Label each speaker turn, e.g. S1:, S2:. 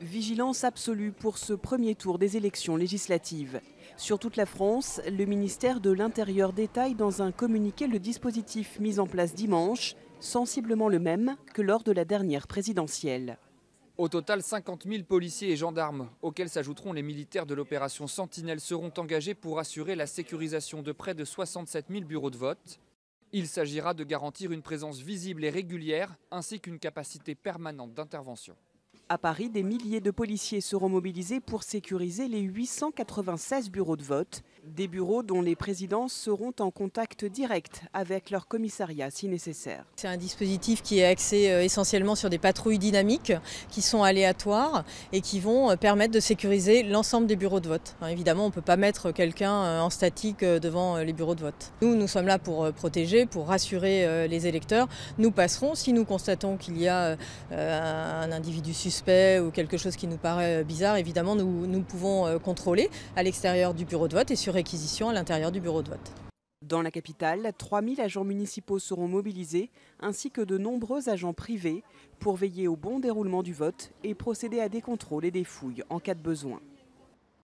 S1: Vigilance absolue pour ce premier tour des élections législatives. Sur toute la France, le ministère de l'Intérieur détaille dans un communiqué le dispositif mis en place dimanche, sensiblement le même que lors de la dernière présidentielle.
S2: Au total, 50 000 policiers et gendarmes, auxquels s'ajouteront les militaires de l'opération Sentinelle, seront engagés pour assurer la sécurisation de près de 67 000 bureaux de vote. Il s'agira de garantir une présence visible et régulière, ainsi qu'une capacité permanente d'intervention.
S1: À Paris, des milliers de policiers seront mobilisés pour sécuriser les 896 bureaux de vote. Des bureaux dont les présidents seront en contact direct avec leur commissariat si nécessaire.
S3: C'est un dispositif qui est axé essentiellement sur des patrouilles dynamiques qui sont aléatoires et qui vont permettre de sécuriser l'ensemble des bureaux de vote. Évidemment, on ne peut pas mettre quelqu'un en statique devant les bureaux de vote. Nous sommes là pour protéger, pour rassurer les électeurs. Nous passerons, si nous constatons qu'il y a un individu suspect ou quelque chose qui nous paraît bizarre, évidemment, nous pouvons contrôler à l'extérieur du bureau de vote et sur réquisition à l'intérieur du bureau de vote.
S1: Dans la capitale, 3000 agents municipaux seront mobilisés, ainsi que de nombreux agents privés, pour veiller au bon déroulement du vote et procéder à des contrôles et des fouilles en cas de besoin.